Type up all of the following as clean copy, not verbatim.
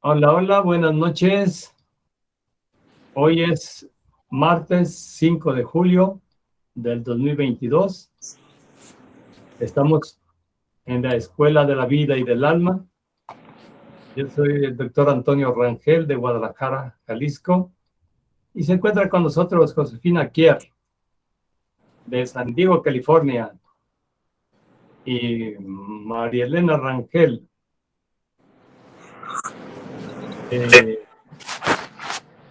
Hola, hola, buenas noches. Hoy es martes 5 de julio del 2022. Estamos en la Escuela de la Vida y del Alma. Yo soy el doctor Antonio Rangel de Guadalajara, Jalisco. Y se encuentra con nosotros Josefina Kier de San Diego, California. Y María Elena Rangel de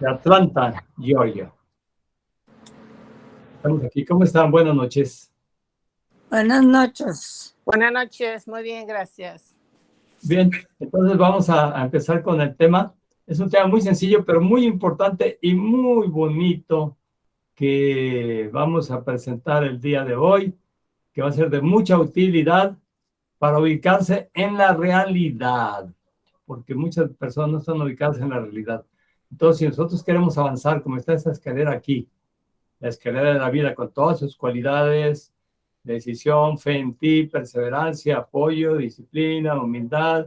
Atlanta, Georgia. Estamos aquí. ¿Cómo están? Buenas noches. Buenas noches. Buenas noches, muy bien, gracias. Bien, entonces vamos a empezar con el tema. Es un tema muy sencillo, pero muy importante y muy bonito que vamos a presentar el día de hoy, que va a ser de mucha utilidad para ubicarse en la realidad, porque muchas personas no están ubicadas en la realidad. Entonces, si nosotros queremos avanzar, como está esta escalera aquí, la escalera de la vida con todas sus cualidades, decisión, fe en ti, perseverancia, apoyo, disciplina, humildad,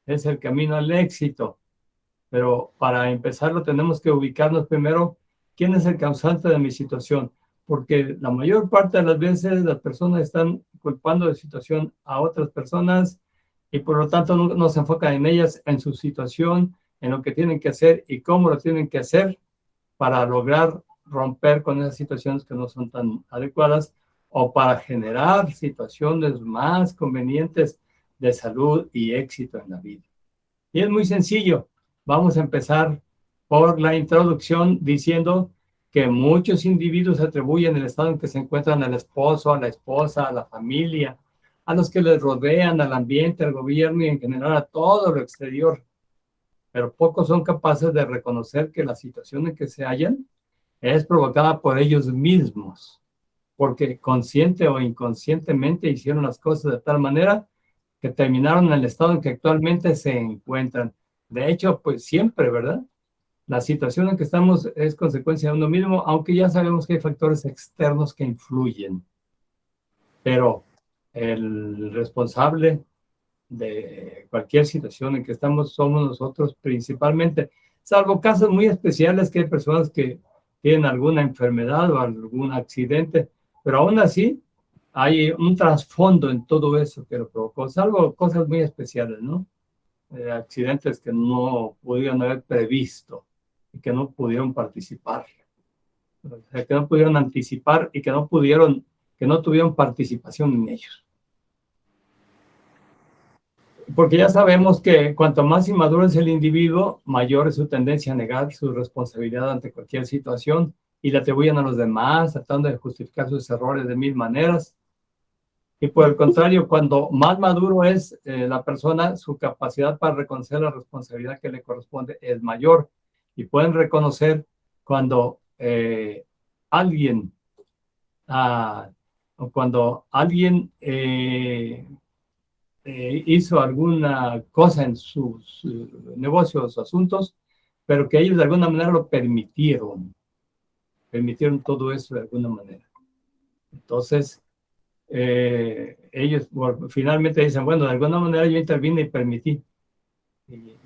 es el camino al éxito. Pero para empezarlo tenemos que ubicarnos primero quién es el causante de mi situación, porque la mayor parte de las veces las personas están culpando de situación a otras personas y por lo tanto no se enfocan en ellas, en su situación, en lo que tienen que hacer y cómo lo tienen que hacer para lograr romper con esas situaciones que no son tan adecuadas o para generar situaciones más convenientes de salud y éxito en la vida. Y es muy sencillo. Vamos a empezar por la introducción diciendo que muchos individuos atribuyen el estado en que se encuentran al esposo, a la esposa, a la familia, a los que les rodean, al ambiente, al gobierno y en general a todo lo exterior. Pero pocos son capaces de reconocer que la situación en que se hallan es provocada por ellos mismos, porque consciente o inconscientemente hicieron las cosas de tal manera que terminaron en el estado en que actualmente se encuentran. De hecho, pues siempre, ¿verdad? La situación en que estamos es consecuencia de uno mismo, aunque ya sabemos que hay factores externos que influyen. Pero el responsable de cualquier situación en que estamos somos nosotros principalmente, salvo casos muy especiales que hay personas que tienen alguna enfermedad o algún accidente, pero aún así hay un trasfondo en todo eso que lo provocó, salvo cosas muy especiales, ¿no? Accidentes que no pudieron haber previsto y que no pudieron participar, o sea, que no pudieron anticipar y que no tuvieron participación en ellos. Porque ya sabemos que cuanto más inmaduro es el individuo, mayor es su tendencia a negar su responsabilidad ante cualquier situación y la atribuyen a los demás, tratando de justificar sus errores de mil maneras. Y por el contrario, cuando más maduro es la persona, su capacidad para reconocer la responsabilidad que le corresponde es mayor. Y pueden reconocer cuando alguien, o cuando alguien hizo alguna cosa en sus negocios o asuntos, pero que ellos de alguna manera lo permitieron todo eso de alguna manera. Entonces, ellos finalmente dicen, bueno, de alguna manera yo intervine y permití.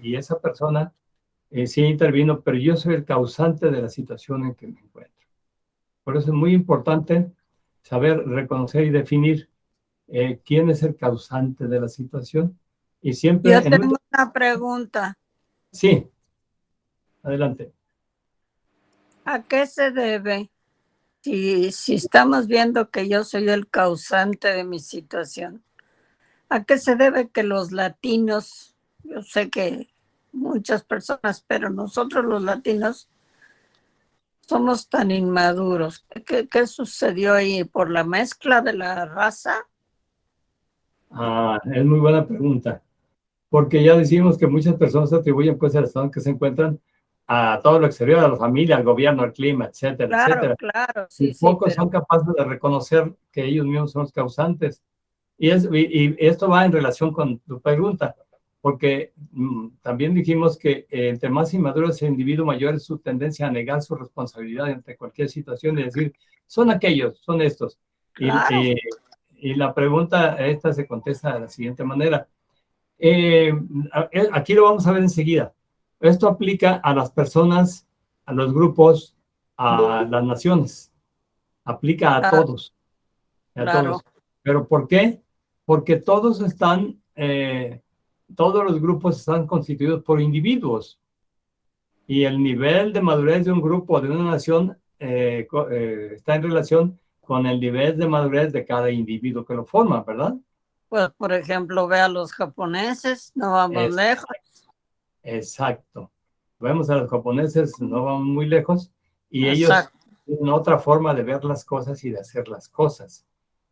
Y esa persona sí intervino, pero yo soy el causante de la situación en que me encuentro. Por eso es muy importante saber reconocer y definir quién es el causante de la situación. Y siempre... Yo tengo una pregunta. Sí, adelante. ¿A qué se debe? Si estamos viendo que yo soy el causante de mi situación, ¿a qué se debe que los latinos, yo sé que muchas personas, pero nosotros los latinos somos tan inmaduros? ¿Qué sucedió ahí? ¿Por la mezcla de la raza? Es muy buena pregunta, porque ya decimos que muchas personas atribuyen pues al estado en que se encuentran a todo lo exterior, a la familia, al gobierno, al clima, etcétera, Claro, etcétera. claro, Y sí, pocos pero son capaces de reconocer que ellos mismos son los causantes. Y esto va en relación con tu pregunta, porque también dijimos que entre más inmaduro es el individuo, mayor es su tendencia a negar su responsabilidad ante cualquier situación y decir, son aquellos, son estos. claro. Y la pregunta esta se contesta de la siguiente manera. Aquí lo vamos a ver enseguida, Esto aplica a las personas, a los grupos, a las naciones. Aplica a todos. A Claro. todos. ¿Pero por qué? Porque todos todos los grupos están constituidos por individuos. Y el nivel de madurez de un grupo, de una nación, está en relación con el nivel de madurez de cada individuo que lo forma, ¿verdad? Pues, por ejemplo, ve a los japoneses, no vamos lejos. Exacto. Vemos a los japoneses, no vamos muy lejos, y Exacto. ellos tienen otra forma de ver las cosas y de hacer las cosas.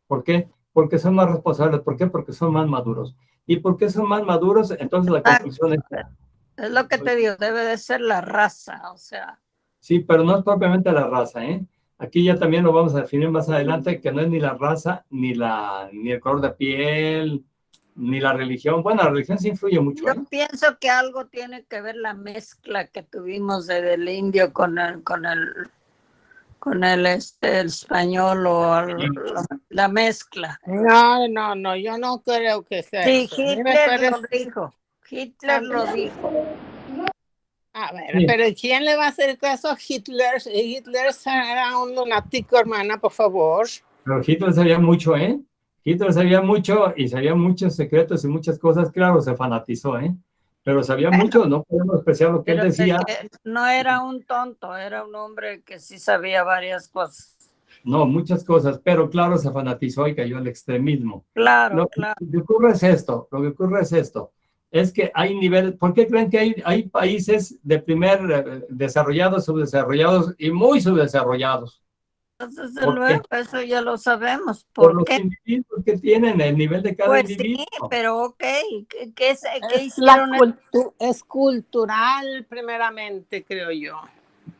¿Por qué? Porque son más responsables. ¿Por qué? Porque son más maduros. ¿Y por qué son más maduros? Entonces la conclusión es lo que te digo, debe de ser la raza, o sea. Sí, pero no es propiamente la raza, ¿eh? Aquí ya también lo vamos a definir más adelante, que no es ni la raza, ni el color de piel, ni la religión. Bueno, la religión sí influye mucho, Yo pienso que algo tiene que ver la mezcla que tuvimos del indio con el español o la mezcla. No, yo no creo que sea Sí, eso. A mí me Hitler parece- lo dijo. Hitler lo dijo. A ver, Sí. pero ¿quién le va a hacer caso a Hitler? Hitler era un lunático, hermana, por favor. Pero Hitler sabía mucho, ¿eh? Hitler sabía mucho y sabía muchos secretos y muchas cosas. Claro, se fanatizó, ¿eh? Pero sabía mucho, no podemos despreciar lo que él Pero decía. no era un tonto, era un hombre que sí sabía varias cosas. No, muchas cosas, pero claro, se fanatizó y cayó al extremismo. Claro, Lo que ocurre es esto, es que hay niveles. ¿Por qué creen que hay países de primer desarrollados, subdesarrollados y muy subdesarrollados? Desde ¿Por qué? luego, eso ya lo sabemos. Por ¿Por los qué? individuos que tienen, el nivel de cada Pues individuo. sí, pero ok, ¿qué Es, hicieron? es cultural, primeramente, creo yo.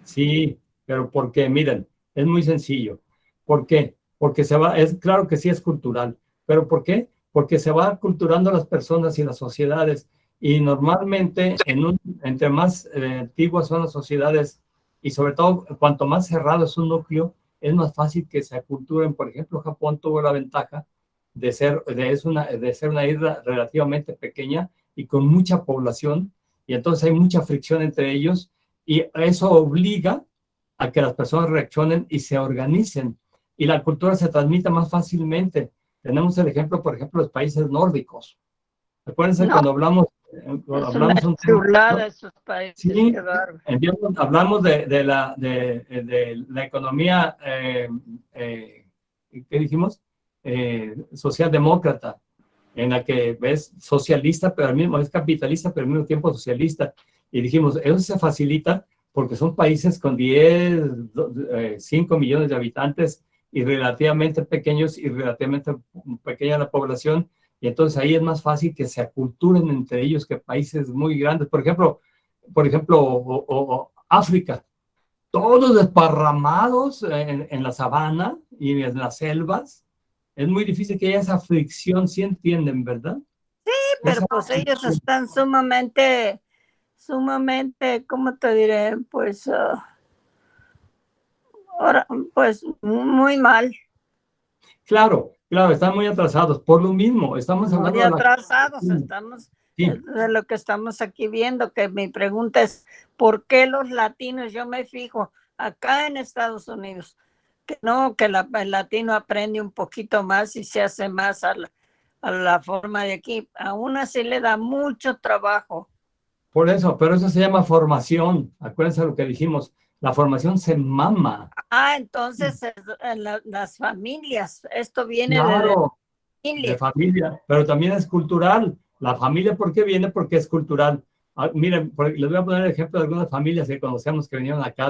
Sí, pero porque, miren, es muy sencillo. ¿Por qué? Porque claro que sí es cultural, pero ¿por qué? Porque se va culturando las personas y las sociedades, y normalmente entre más antiguas son las sociedades, y sobre todo cuanto más cerrado es un núcleo, es más fácil que se aculturen. Por ejemplo, Japón tuvo la ventaja de ser una isla relativamente pequeña y con mucha población, y entonces hay mucha fricción entre ellos, y eso obliga a que las personas reaccionen y se organicen, y la cultura se transmite más fácilmente. Tenemos el ejemplo, por ejemplo, de los países nórdicos. Acuérdense No, cuando hablamos es una un tema, chulada ¿no? esos países. Sí, Qué bárbaro. hablamos de la economía, ¿qué dijimos? Socialdemócrata, en la que es socialista, pero al mismo es capitalista, pero al mismo tiempo socialista. Y dijimos, eso se facilita porque son países con 5 millones de habitantes y relativamente pequeños y relativamente pequeña la población. Y entonces ahí es más fácil que se aculturen entre ellos que países muy grandes. Por ejemplo, África, todos desparramados en la sabana y en las selvas. Es muy difícil que haya esa fricción, ¿sí entienden, verdad? Pero pues ellos están sumamente, ¿cómo te diré? Pues, ahora, pues muy mal, Claro, están muy atrasados. Por lo mismo, estamos hablando muy de atrasados, estamos Sí. de lo que estamos aquí viendo, que mi pregunta es, ¿por qué los latinos? Yo me fijo acá en Estados Unidos, que no, que el latino aprende un poquito más y se hace más a la forma de aquí. Aún así le da mucho trabajo. Por eso, pero eso se llama formación. Acuérdense lo que dijimos. La formación se mama. Entonces las familias, esto viene Claro, de de familia. familia, pero también es cultural. La familia, ¿por qué viene? Porque es cultural. Miren, les voy a poner el ejemplo de algunas familias que conocemos que vinieron acá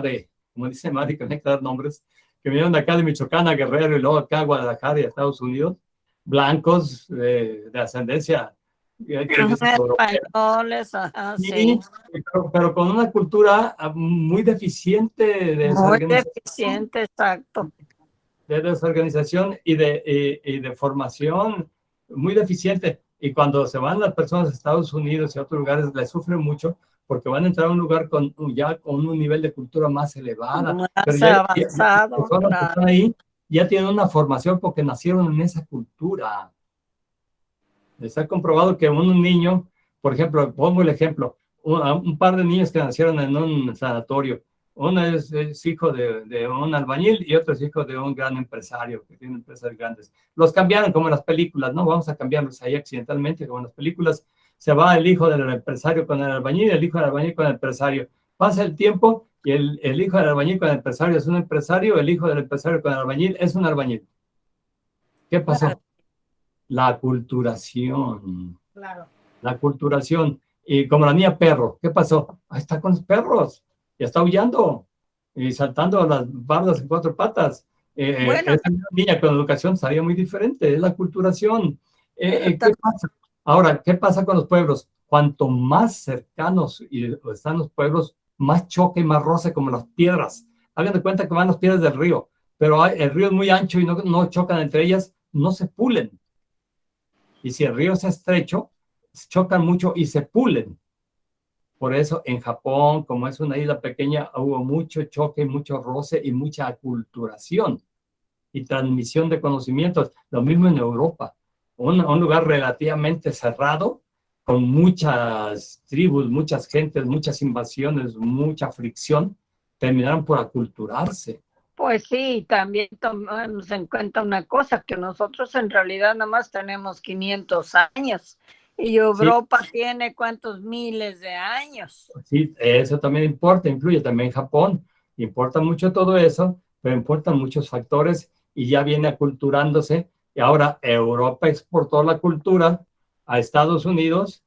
como dice Mari, que no hay que dar nombres, que vinieron de acá de Michoacán a Guerrero y luego acá a Guadalajara y a Estados Unidos, blancos de ascendencia Españoles, sí. pero con una cultura muy deficiente Muy deficiente, exacto. de desorganización y de formación muy deficiente. Y cuando se van las personas a Estados Unidos y a otros lugares, les sufren mucho porque van a entrar a un lugar con un nivel de cultura más elevada. Más pero avanzado, las personas que están ahí ya tienen una formación porque nacieron en esa cultura. Está comprobado que un niño, por ejemplo, pongo el ejemplo, un par de niños que nacieron en un sanatorio. Uno es hijo de un albañil y otro es hijo de un gran empresario que tiene empresas grandes. Los cambiaron como en las películas, ¿no? Vamos a cambiarlos ahí accidentalmente, como en las películas. Se va el hijo del empresario con el albañil, el hijo del albañil con el empresario. Pasa el tiempo y el hijo del albañil con el empresario es un empresario, el hijo del empresario con el albañil es un albañil. ¿Qué pasó? Claro. La aculturación. Claro. La aculturación. Y como la niña perro, ¿qué pasó? Ahí está con los perros, ya está aullando y saltando las bardas en cuatro patas. Bueno, Esa niña con educación salía muy diferente, es la aculturación. pero ¿Qué pasa? Ahora, ¿qué pasa con los pueblos? Cuanto más cercanos están los pueblos, más choque y más roce como las piedras. Hagan de cuenta que van las piedras del río, pero el río es muy ancho y no chocan entre ellas, no se pulen. Y si el río es estrecho, chocan mucho y se pulen. Por eso en Japón, como es una isla pequeña, hubo mucho choque, mucho roce y mucha aculturación y transmisión de conocimientos. Lo mismo en Europa. Un lugar relativamente cerrado, con muchas tribus, muchas gentes, muchas invasiones, mucha fricción, terminaron por aculturarse. pues sí, también tomamos en cuenta una cosa, que nosotros en realidad nada más tenemos 500 años y Europa tiene cuántos miles de años. Sí, eso también importa, incluye también Japón. Importa mucho todo eso, pero importan muchos factores y ya viene aculturándose. Y ahora Europa exportó la cultura a Estados Unidos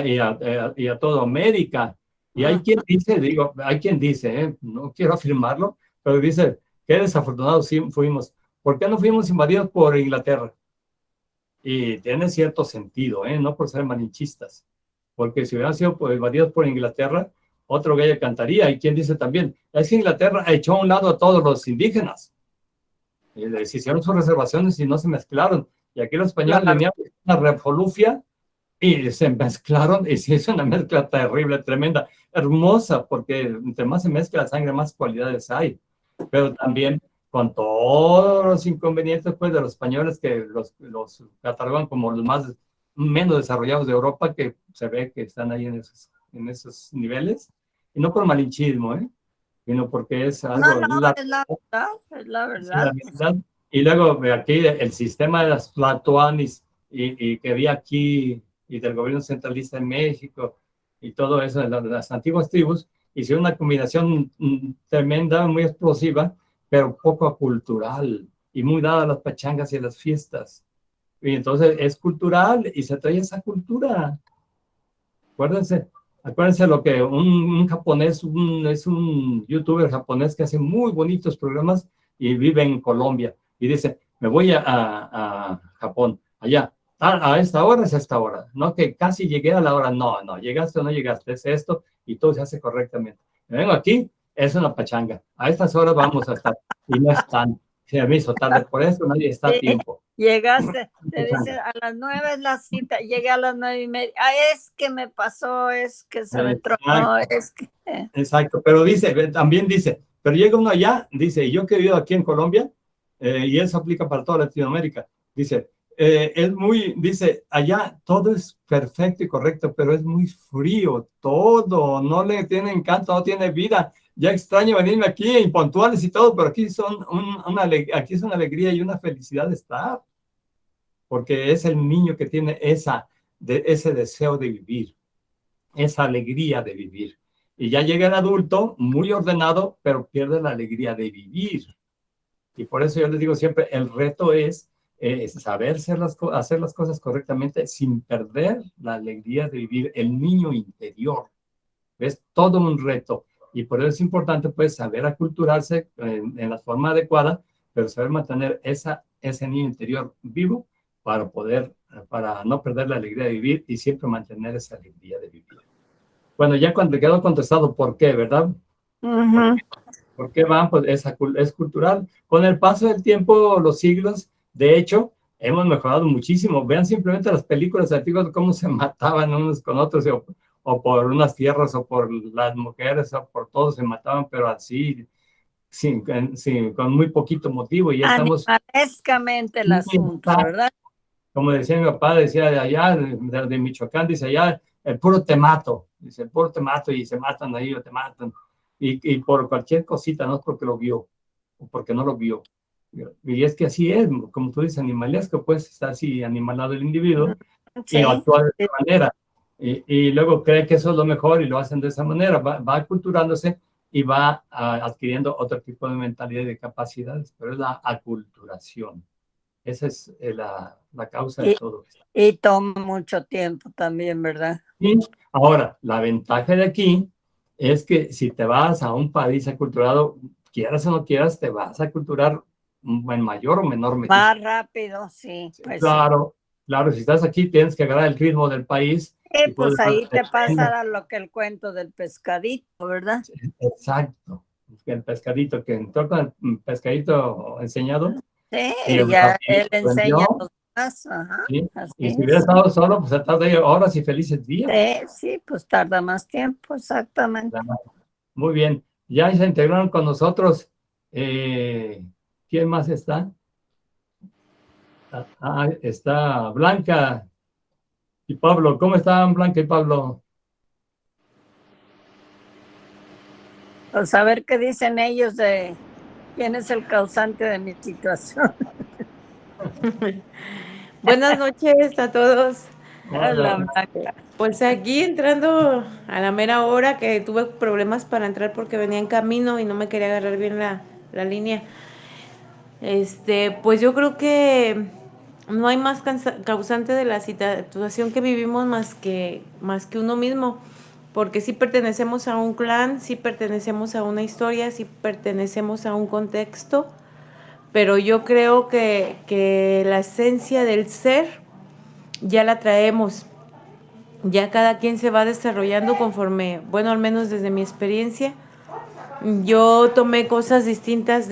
y a toda América. Y hay quien dice, no quiero afirmarlo, pero dice, qué desafortunados fuimos. ¿Por qué no fuimos invadidos por Inglaterra? Y tiene cierto sentido, no por ser malinchistas. Porque si hubieran sido invadidos por Inglaterra, otro gallo cantaría. Y quien dice también, es que Inglaterra echó a un lado a todos los indígenas. Y les hicieron sus reservaciones y no se mezclaron. Y aquí los españoles venían una revolufia y se mezclaron y se hizo una mezcla terrible, tremenda, hermosa, porque entre más se mezcla la sangre, más cualidades hay. Pero también con todos los inconvenientes pues, de los españoles que los catalogan como los más menos desarrollados de Europa, que se ve que están ahí en esos niveles, y no por malinchismo, sino porque es algo... No, es la verdad, es la verdad. Y luego aquí el sistema de las Tlatoanis y que había aquí y del gobierno centralista en México y todo eso de las antiguas tribus, hicieron una combinación tremenda, muy explosiva, pero poco cultural y muy dada a las pachangas y a las fiestas. Y entonces es cultural y se trae esa cultura. Acuérdense lo que un japonés, es un youtuber japonés que hace muy bonitos programas y vive en Colombia. Y dice, me voy a Japón, allá, a esta hora es esta hora, no que casi llegué a la hora, no, llegaste o no llegaste, es esto, y todo se hace correctamente. Me vengo aquí, es una pachanga, a estas horas vamos a estar, y no están. Se me hizo tarde, por eso nadie está a tiempo. Llegaste, te dicen a las 9 es la cita, llegué a las 9:30. Es que me pasó, es que se me tronó, es que. Exacto, pero también dice, pero llega uno allá, dice, y yo que he vivido aquí en Colombia, y eso aplica para toda Latinoamérica, dice, dice, allá todo es perfecto y correcto, pero es muy frío, todo, no le tiene encanto, no tiene vida. Ya extraño venirme aquí, impuntuales y todo, pero aquí aquí es una alegría y una felicidad de estar, porque es el niño que tiene ese deseo de vivir, esa alegría de vivir. Y ya llega el adulto muy ordenado, pero pierde la alegría de vivir. Y por eso yo les digo siempre, el reto es saber hacer las cosas correctamente sin perder la alegría de vivir, el niño interior. Es todo un reto. Y por eso es importante, pues, saber aculturarse en la forma adecuada, pero saber mantener ese niño interior vivo para no perder la alegría de vivir y siempre mantener esa alegría de vivir. Bueno, ya cuando quedó contestado por qué, ¿verdad? ¿Por qué van? Pues es cultural. Con el paso del tiempo, los siglos, de hecho, hemos mejorado muchísimo. Vean simplemente las películas antiguas, cómo se mataban unos con otros, o por unas tierras, o por las mujeres, o por todos se mataban, pero así, con muy poquito motivo. Y ya estamos... Animalescamente el asunto, ¿verdad? Como decía mi papá, decía de allá, de Michoacán, dice allá, el puro te mato, dice, el puro te mato y se matan ahí o te matan. Y por cualquier cosita, no es porque lo vio o porque no lo vio. Y es que así es, como tú dices, animalesco, pues está así animalado el individuo y Sí, actúa de esa manera. Y luego cree que eso es lo mejor y lo hacen de esa manera. Va aculturándose y va adquiriendo otro tipo de mentalidad y de capacidades, pero es la aculturación. Esa es la causa de y, todo esto. y toma mucho tiempo también, ¿verdad? Y ahora, la ventaja de aquí es que si te vas a un país aculturado, quieras o no quieras, te vas a aculturar en mayor o menor medida. Más rápido, sí, Sí, pues sí. claro, claro, si estás aquí tienes que agarrar el ritmo del país. Y Pues ahí te depende. pasa lo que el cuento del pescadito, ¿verdad? Exacto. El pescadito que entró con el pescadito enseñado Sí, y ya él aprendió, enseña a los demás, ajá, ¿sí? así Y si hubiera es. estado solo, pues se tarda horas y felices días. Sí, pues tarda más tiempo, exactamente. Muy bien. Ya se integraron con nosotros. ¿Quién más está? Está Blanca y Pablo. ¿Cómo están Blanca y Pablo? Pues a ver qué dicen ellos de quién es el causante de mi situación. Buenas noches a todos. Hola, Hola. Blanca. Pues aquí entrando a la mera hora que tuve problemas para entrar porque venía en camino y no me quería agarrar bien la línea. Pues yo creo que no hay más causante de la situación que vivimos más que uno mismo, porque sí pertenecemos a un clan, sí pertenecemos a una historia, sí pertenecemos a un contexto, pero yo creo que la esencia del ser ya la traemos, ya cada quien se va desarrollando conforme, bueno, al menos desde mi experiencia, yo tomé cosas distintas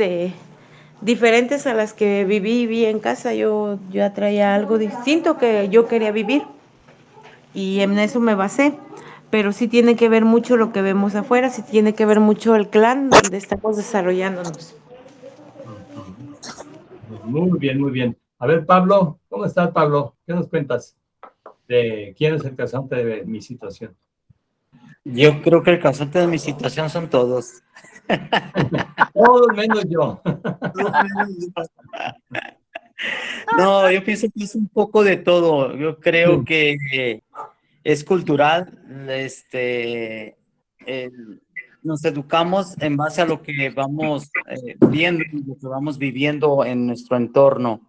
diferentes a las que viví en casa. Yo ya traía algo distinto que yo quería vivir y en eso me basé, pero sí tiene que ver mucho lo que vemos afuera, sí tiene que ver mucho el clan donde estamos desarrollándonos. Muy bien, muy bien. A ver, Pablo, ¿cómo estás, Pablo? ¿Qué nos cuentas de quién es el causante de mi situación? Yo creo que el causante de mi situación son todos. Todos menos yo. No, yo pienso que es un poco de todo. Yo creo que es cultural. Nos educamos en base a lo que vamos viendo, lo que vamos viviendo en nuestro entorno.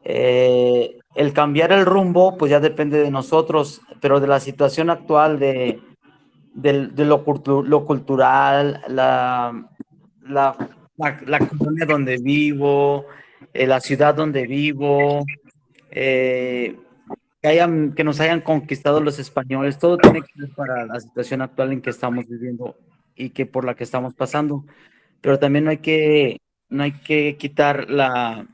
El cambiar el rumbo, pues ya depende de nosotros, pero de la situación actual de lo cultural, la colonia donde vivo, la ciudad donde vivo, eh, que nos hayan conquistado los españoles, todo tiene que ver para la situación actual en que estamos viviendo y que por la que estamos pasando. Pero también no hay que quitar la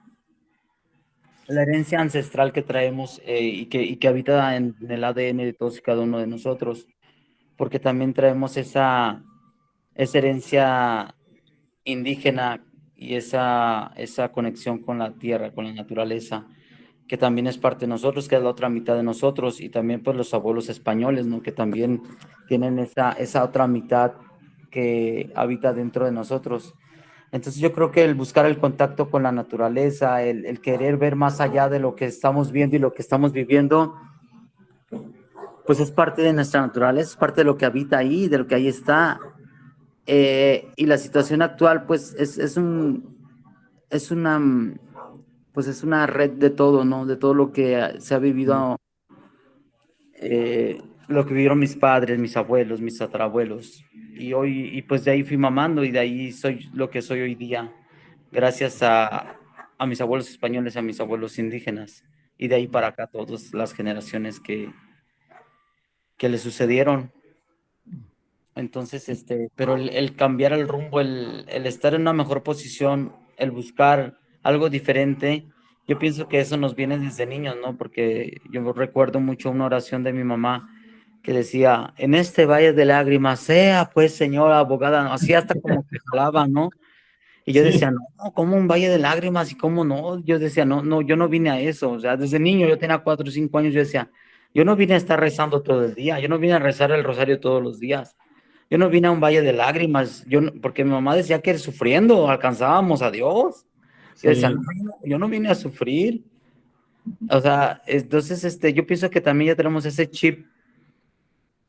herencia ancestral que traemos y que habita en el ADN de todos y cada uno de nosotros, porque también traemos esa herencia indígena y esa conexión con la tierra, con la naturaleza, que también es parte de nosotros, que es la otra mitad de nosotros, y también pues los abuelos españoles, ¿no? Que también tienen esa otra mitad que habita dentro de nosotros. Entonces yo creo que el buscar el contacto con la naturaleza, el querer ver más allá de lo que estamos viendo y lo que estamos viviendo, pues es parte de nuestra naturaleza, es parte de lo que habita ahí, de lo que ahí está. Y la situación actual, pues, es una, pues es una red de todo, ¿no? De todo lo que se ha vivido, lo que vivieron mis padres, mis abuelos, mis tatarabuelos. Y pues de ahí fui mamando y de ahí soy lo que soy hoy día, gracias a mis abuelos españoles y a mis abuelos indígenas. Y de ahí para acá todas las generaciones que le sucedieron. Entonces, pero el cambiar el rumbo, el estar en una mejor posición, el buscar algo diferente, yo pienso que eso nos viene desde niños, ¿no? Porque yo recuerdo mucho una oración de mi mamá que decía, en este valle de lágrimas, sea pues señora abogada, así hasta como que jalaba, ¿no? Y yo Sí, decía, no, ¿cómo un valle de lágrimas? ¿Y cómo no? Yo decía, no, no, yo no vine a eso. O sea, desde niño, yo tenía 4 o 5 años, yo decía, Yo no vine a estar rezando todo el día, yo no vine a rezar el rosario todos los días. Yo no vine a un valle de lágrimas, porque mi mamá decía que sufriendo alcanzábamos a Dios. Yo decía, no, Sí, yo no vine a sufrir. O sea, entonces yo pienso que también ya tenemos ese chip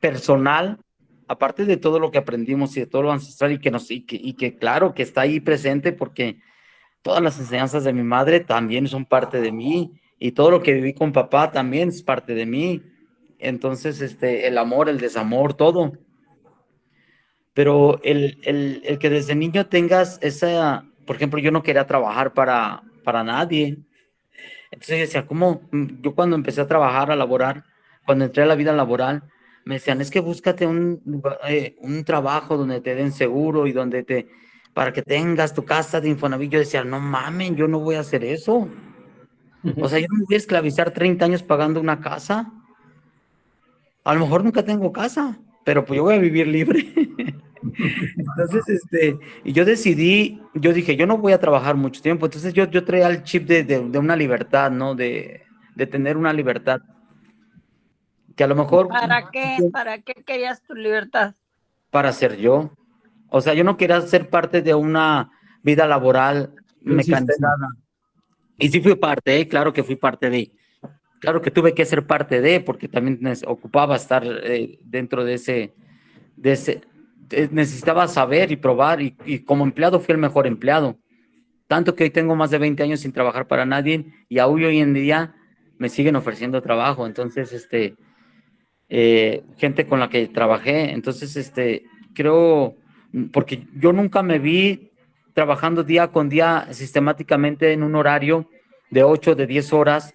personal, aparte de todo lo que aprendimos y de todo lo ancestral y que claro que está ahí presente porque todas las enseñanzas de mi madre también son parte de mí y todo lo que viví con papá también es parte de mí. Entonces, el amor, el desamor, todo. Pero el que desde niño tengas esa, por ejemplo, yo no quería trabajar para nadie. Entonces yo decía, ¿cómo? Yo cuando empecé a trabajar, a laborar, cuando entré a la vida laboral, me decían, es que búscate un trabajo donde te den seguro y para que tengas tu casa de Infonavit. Yo decía, no mamen, yo no voy a hacer eso. O sea, yo no me voy a esclavizar 30 años pagando una casa. A lo mejor nunca tengo casa, pero pues yo voy a vivir libre. Entonces, y yo dije, yo no voy a trabajar mucho tiempo. Entonces yo traía el chip de una libertad, ¿no? De tener una libertad que a lo mejor ¿Para qué? ¿Para qué querías tu libertad? para ser yo. O sea, yo no quería ser parte de una vida laboral de un sistema. mecanizada. Y sí fui parte, claro que fui parte de. Claro que tuve que ser parte de, porque también ocupaba estar dentro necesitaba saber y probar, y como empleado fui el mejor empleado. Tanto que hoy tengo más de 20 años sin trabajar para nadie y aún hoy en día me siguen ofreciendo trabajo. Entonces, gente con la que trabajé. Entonces, creo, porque yo nunca me vi trabajando día con día sistemáticamente en un horario de 8 de 10 horas,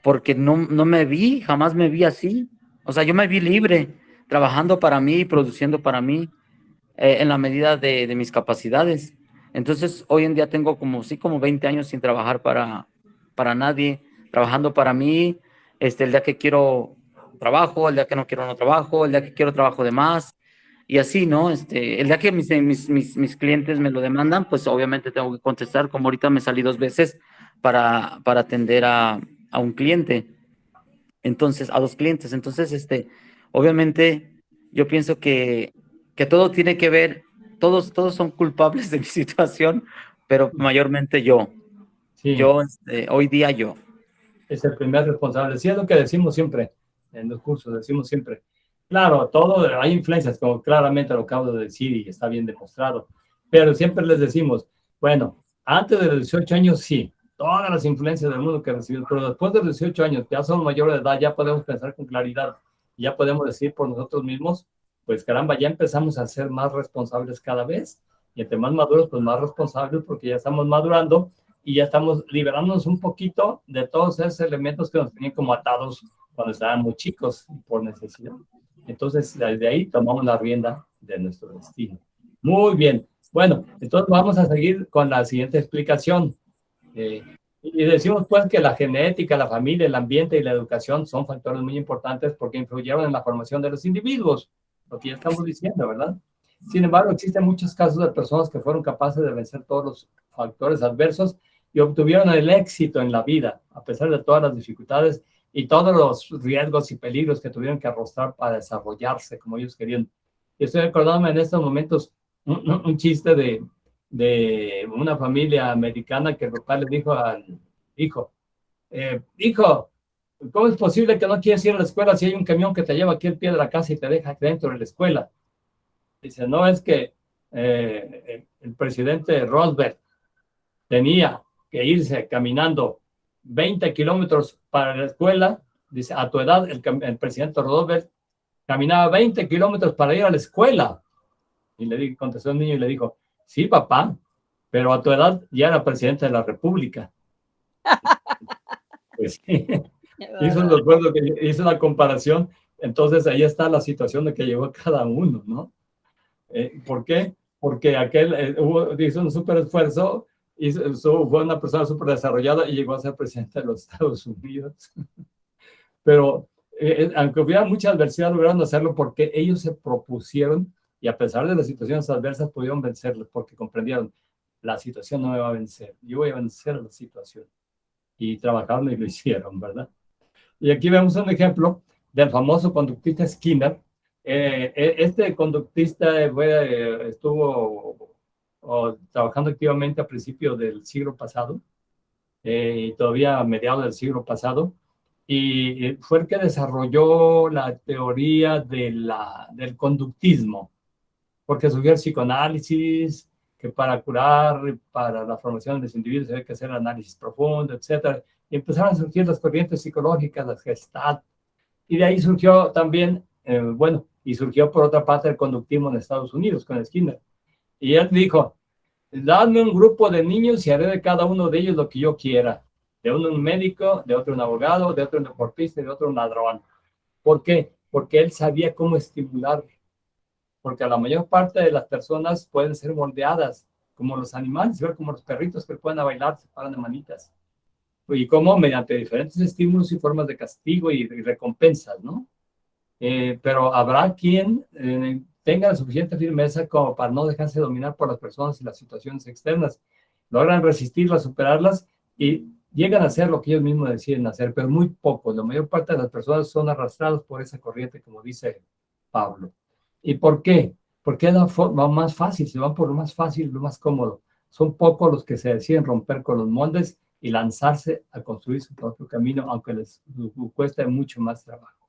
porque no me vi, jamás me vi así. O sea, yo me vi libre, trabajando para mí, produciendo para mí, en la medida de mis capacidades. Entonces, hoy en día tengo como 20 años sin trabajar para nadie, trabajando para mí, el día que quiero trabajo, el día que no quiero no trabajo, el día que quiero trabajo de más, y así, ¿no? El día que mis clientes me lo demandan, pues obviamente tengo que contestar, como ahorita me salí 2 veces para atender a un cliente, entonces, a 2 clientes. Entonces, obviamente, yo pienso que todo tiene que ver, todos son culpables de mi situación, pero mayormente yo. Sí, Hoy día yo. es el primer responsable. Sí, es lo que decimos siempre en los cursos, decimos siempre. Claro, todo, hay influencias, como claramente lo acabo de decir y está bien demostrado, pero siempre les decimos, bueno, antes de los 18 años sí, todas las influencias del mundo que recibimos, pero después de los 18 años, ya somos mayores de edad, ya podemos pensar con claridad, ya podemos decir por nosotros mismos, pues caramba, ya empezamos a ser más responsables cada vez, y entre más maduros, pues más responsables, porque ya estamos madurando y ya estamos liberándonos un poquito de todos esos elementos que nos tenían como atados cuando estábamos chicos por necesidad. Entonces, desde ahí tomamos la rienda de nuestro destino. Muy bien. Bueno, entonces vamos a seguir con la siguiente explicación. Y decimos pues que la genética, la familia, el ambiente y la educación son factores muy importantes porque influyeron en la formación de los individuos, lo que ya estamos diciendo, ¿verdad? Sin embargo, existen muchos casos de personas que fueron capaces de vencer todos los factores adversos y obtuvieron el éxito en la vida, a pesar de todas las dificultades y todos los riesgos y peligros que tuvieron que arrostrar para desarrollarse como ellos querían. Y estoy acordándome en estos momentos un chiste de una familia americana que el papá le dijo al hijo, hijo, ¿cómo es posible que no quieres ir a la escuela si hay un camión que te lleva aquí al pie de la casa y te deja dentro de la escuela? Dice, no, es que el presidente Roosevelt tenía que irse caminando 20 kilómetros para la escuela. Dice, a tu edad, el presidente Roosevelt caminaba 20 kilómetros para ir a la escuela. Y contestó el niño y le dijo, sí, papá, pero a tu edad ya era presidente de la República. Pues sí, hizo la comparación. Entonces ahí está la situación de que llegó cada uno, ¿no? ¿Por qué? Porque aquel hizo un súper esfuerzo, fue una persona súper desarrollada y llegó a ser presidente de los Estados Unidos. Pero aunque hubiera mucha adversidad, lograron hacerlo porque ellos se propusieron y a pesar de las situaciones adversas pudieron vencerlo porque comprendieron, la situación no me va a vencer, yo voy a vencer la situación. Y trabajaron y lo hicieron, ¿verdad? Y aquí vemos un ejemplo del famoso conductista Skinner. Este conductista estuvo trabajando activamente a principios del siglo pasado, y todavía a mediados del siglo pasado, y fue el que desarrolló la teoría del conductismo, porque surgió el psicoanálisis, que para curar, para la formación de los individuos hay que hacer análisis profundo, etc. Y empezaron a surgir las corrientes psicológicas, las Gestalt, y de ahí surgió también, y surgió por otra parte el conductismo en Estados Unidos con Skinner. Y él dijo, dadme un grupo de niños y haré de cada uno de ellos lo que yo quiera. De uno un médico, de otro un abogado, de otro un deportista y de otro un ladrón. ¿Por qué? Porque él sabía cómo estimular. Porque la mayor parte de las personas pueden ser moldeadas, como los animales, como los perritos que pueden bailar, se paran de manitas. Y cómo mediante diferentes estímulos y formas de castigo y recompensas, ¿no? Pero habrá quien tenga la suficiente firmeza como para no dejarse dominar por las personas y las situaciones externas. Logran resistirlas, superarlas y llegan a hacer lo que ellos mismos deciden hacer, pero muy pocos. La mayor parte de las personas son arrastradas por esa corriente, como dice Pablo. ¿Y por qué? Porque es la forma más fácil, se van por lo más fácil, lo más cómodo. Son pocos los que se deciden romper con los moldes y lanzarse a construir su propio camino, aunque les cueste mucho más trabajo,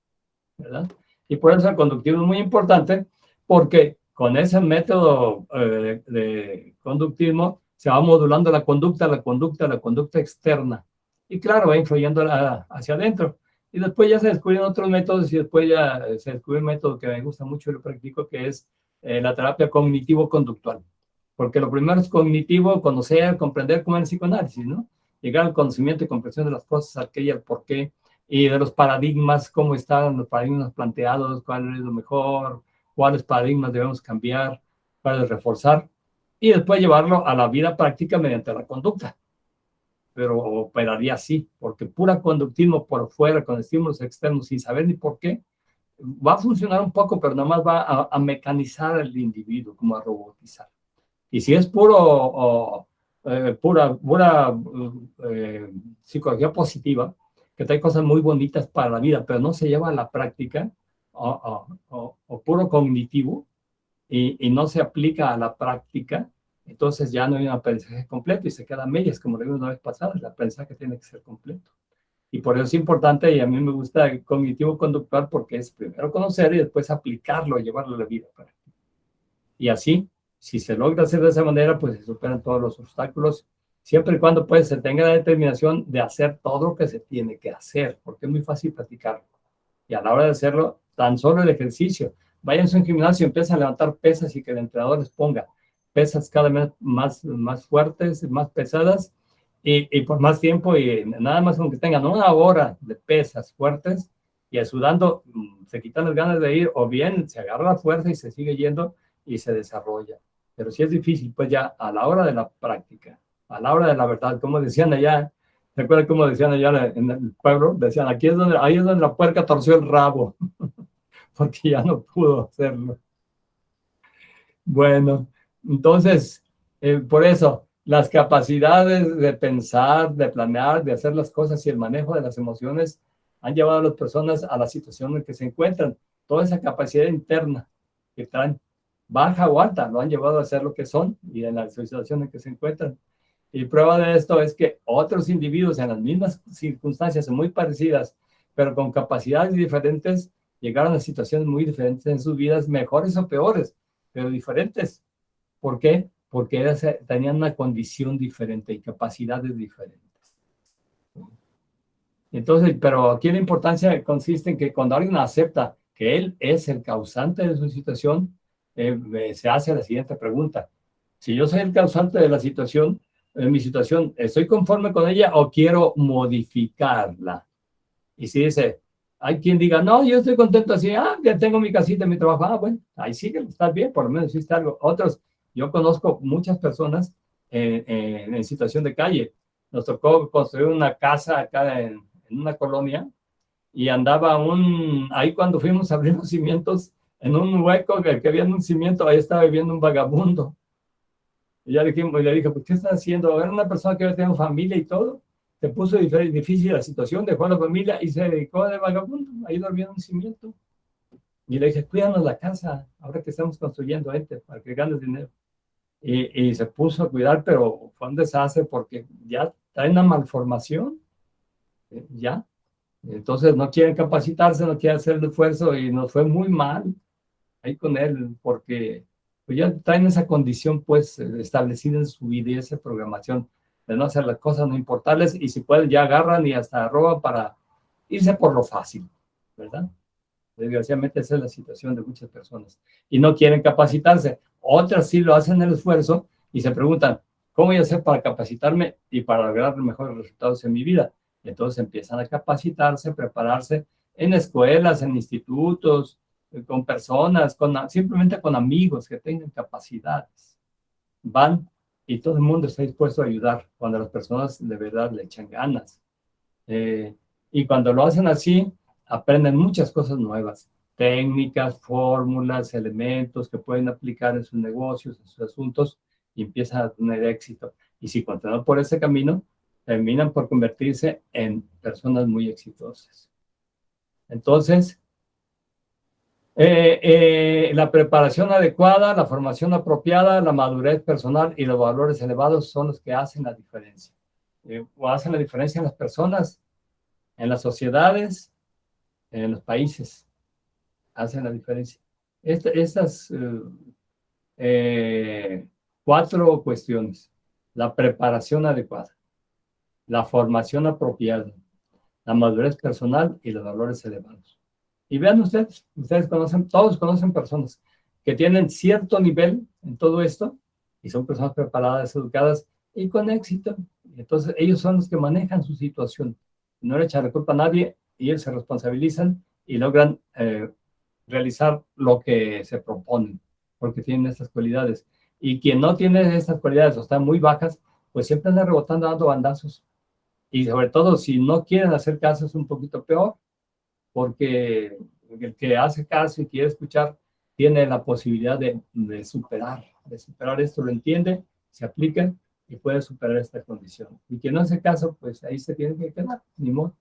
¿verdad? Y por eso el conductismo es muy importante, porque con ese método de conductismo se va modulando la conducta externa. Y claro, va influyendo hacia adentro. Y después ya se descubrieron otros métodos y después ya se descubrió un método que me gusta mucho y lo practico, que es la terapia cognitivo-conductual. Porque lo primero es cognitivo, conocer, comprender, como en el psicoanálisis, ¿no? Llegar al conocimiento y comprensión de las cosas, aquella, el por qué, y de los paradigmas, cómo están los paradigmas planteados, cuál es lo mejor, cuáles paradigmas debemos cambiar, cuáles reforzar, y después llevarlo a la vida práctica mediante la conducta. Pero operaría así, porque pura conductismo por fuera, con estímulos externos, sin saber ni por qué, va a funcionar un poco, pero nada más va a mecanizar al individuo, como a robotizar. Y si es pura psicología positiva, que trae cosas muy bonitas para la vida, pero no se lleva a la práctica, o puro cognitivo, y no se aplica a la práctica, entonces ya no hay un aprendizaje completo y se queda a medias, como le vimos una vez pasada. El aprendizaje tiene que ser completo. Y por eso es importante, y a mí me gusta el cognitivo conductual, porque es primero conocer y después aplicarlo, llevarlo a la vida práctica. Y así, si se logra hacer de esa manera, pues se superan todos los obstáculos, siempre y cuando pues se tenga la determinación de hacer todo lo que se tiene que hacer, porque es muy fácil practicarlo. Y a la hora de hacerlo, tan solo el ejercicio. Váyanse a un gimnasio y empiezan a levantar pesas y que el entrenador les ponga pesas cada vez más fuertes, más pesadas, y por más tiempo, y nada más con que tengan una hora de pesas fuertes, y sudando, se quitan las ganas de ir, o bien se agarra la fuerza y se sigue yendo y se desarrolla. Pero si es difícil, pues ya a la hora de la práctica, a la hora de la verdad, como decían allá, ¿se acuerdan cómo decían allá en el pueblo? Decían, ahí es donde la puerca torció el rabo, porque ya no pudo hacerlo. Bueno, entonces, por eso, las capacidades de pensar, de planear, de hacer las cosas y el manejo de las emociones han llevado a las personas a la situación en que se encuentran. Toda esa capacidad interna que traen, baja o alta, lo han llevado a ser lo que son y en la situación en que se encuentran. Y prueba de esto es que otros individuos en las mismas circunstancias muy parecidas, pero con capacidades diferentes, llegaron a situaciones muy diferentes en sus vidas, mejores o peores, pero diferentes. ¿Por qué? Porque tenían una condición diferente y capacidades diferentes. Entonces, pero aquí la importancia consiste en que cuando alguien acepta que él es el causante de su situación, se hace la siguiente pregunta. Si yo soy el causante de la situación, mi situación, ¿estoy conforme con ella o quiero modificarla? Y si dice, hay quien diga, no, yo estoy contento así, ya tengo mi casita, mi trabajo, bueno, ahí sí que estás bien, por lo menos hiciste algo. Otros, yo conozco muchas personas en situación de calle. Nos tocó construir una casa acá en una colonia y andaba ahí cuando fuimos a abrir los cimientos, en un hueco que había en un cimiento, ahí estaba viviendo un vagabundo. Y ya le dije, pues, ¿qué estás haciendo? Era una persona que ya tenía familia y todo. se puso difícil la situación, dejó a la familia y se dedicó de vagabundo, ahí dormía en un cimiento. Y le dije, cuídanos la casa, ahora que estamos construyendo para que ganes dinero. Y se puso a cuidar, pero fue un desastre porque ya trae una malformación, ya. Entonces no quieren capacitarse, no quieren hacer el esfuerzo y nos fue muy mal ahí con él porque pues ya traen esa condición pues establecida en su vida y esa programación de no hacer las cosas, no importarles y si pueden ya agarran y hasta roban para irse por lo fácil, ¿verdad? Desgraciadamente esa es la situación de muchas personas y no quieren capacitarse. Otras sí lo hacen el esfuerzo y se preguntan, ¿cómo voy a hacer para capacitarme y para lograr mejores resultados en mi vida? Y entonces empiezan a capacitarse, prepararse en escuelas, en institutos, con personas, simplemente con amigos que tengan capacidades. Van y todo el mundo está dispuesto a ayudar cuando las personas de verdad le echan ganas. Y cuando lo hacen así, aprenden muchas cosas nuevas, técnicas, fórmulas, elementos que pueden aplicar en sus negocios, en sus asuntos, y empiezan a tener éxito. Y si continúan por ese camino, terminan por convertirse en personas muy exitosas. Entonces, la preparación adecuada, la formación apropiada, la madurez personal y los valores elevados son los que hacen la diferencia. O hacen la diferencia en las personas, en las sociedades, en los países. Hacen la diferencia. Estas 4 cuestiones. La preparación adecuada, la formación apropiada, la madurez personal y los valores elevados. Y vean ustedes conocen, todos conocen personas que tienen cierto nivel en todo esto y son personas preparadas, educadas y con éxito. Entonces ellos son los que manejan su situación. No le echan la culpa a nadie y ellos se responsabilizan y logran realizar lo que se proponen porque tienen estas cualidades. Y quien no tiene estas cualidades o están muy bajas, pues siempre anda rebotando, dando bandazos. Y sobre todo, si no quieren hacer caso, es un poquito peor, porque el que hace caso y quiere escuchar tiene la posibilidad de superar esto, lo entiende, se aplica y puede superar esta condición. Y quien no hace caso, pues ahí se tiene que quedar, ni modo.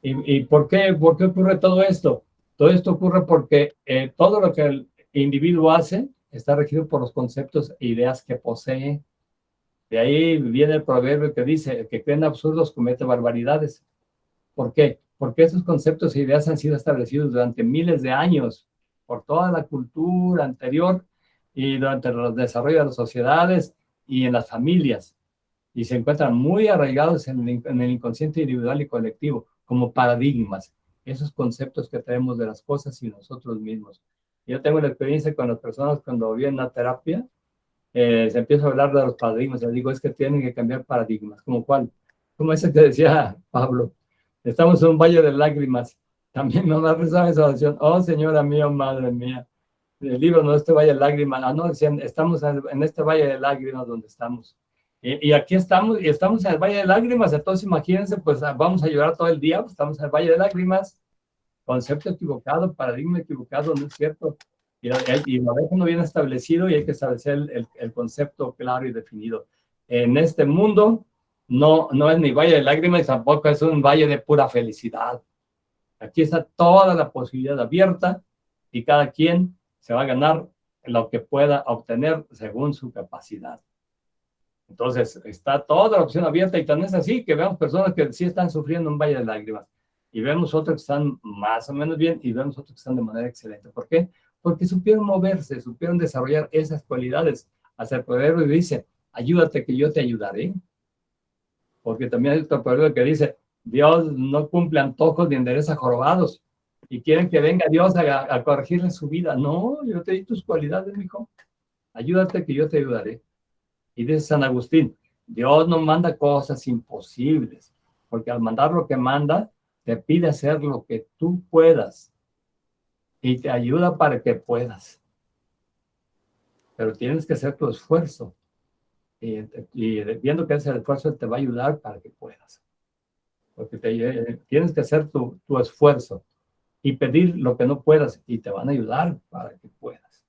¿Y por qué ocurre todo esto? Todo esto ocurre porque todo lo que el individuo hace está regido por los conceptos e ideas que posee. De ahí viene el proverbio que dice, el que cree en absurdos comete barbaridades. ¿Por qué? Porque esos conceptos e ideas han sido establecidos durante miles de años por toda la cultura anterior y durante el desarrollo de las sociedades y en las familias. Y se encuentran muy arraigados en el inconsciente individual y colectivo, como paradigmas, esos conceptos que traemos de las cosas y nosotros mismos. Yo tengo la experiencia con las personas cuando vienen a terapia, se empieza a hablar de los paradigmas, les digo, es que tienen que cambiar paradigmas, ¿como cuál? Como ese que decía Pablo, estamos en un valle de lágrimas, también mamá rezaba esa oración, oh Señora mía, madre mía, el libro no este valle de lágrimas, no, decían, estamos en este valle de lágrimas donde estamos. Y aquí estamos, y estamos en el Valle de Lágrimas, entonces imagínense, pues vamos a llorar todo el día, pues estamos en el Valle de Lágrimas, concepto equivocado, paradigma equivocado, no es cierto, y lo dejan no bien establecido y hay que establecer el concepto claro y definido. En este mundo no es ni Valle de Lágrimas y tampoco es un valle de pura felicidad. Aquí está toda la posibilidad abierta y cada quien se va a ganar lo que pueda obtener según su capacidad. Entonces, está toda la opción abierta y tan es así que vemos personas que sí están sufriendo un valle de lágrimas y vemos otros que están más o menos bien y vemos otros que están de manera excelente. ¿Por qué? Porque supieron moverse, supieron desarrollar esas cualidades. Hasta el proverbio dice, ayúdate que yo te ayudaré. Porque también hay otro proverbio que dice, Dios no cumple antojos ni endereza jorobados y quieren que venga Dios a corregirles su vida. No, yo te di tus cualidades, mijo. Ayúdate que yo te ayudaré. Y dice San Agustín, Dios no manda cosas imposibles, porque al mandar lo que manda, te pide hacer lo que tú puedas y te ayuda para que puedas. Pero tienes que hacer tu esfuerzo y viendo que ese esfuerzo te va a ayudar para que puedas. Porque tienes que hacer tu esfuerzo y pedir lo que no puedas y te van a ayudar para que puedas.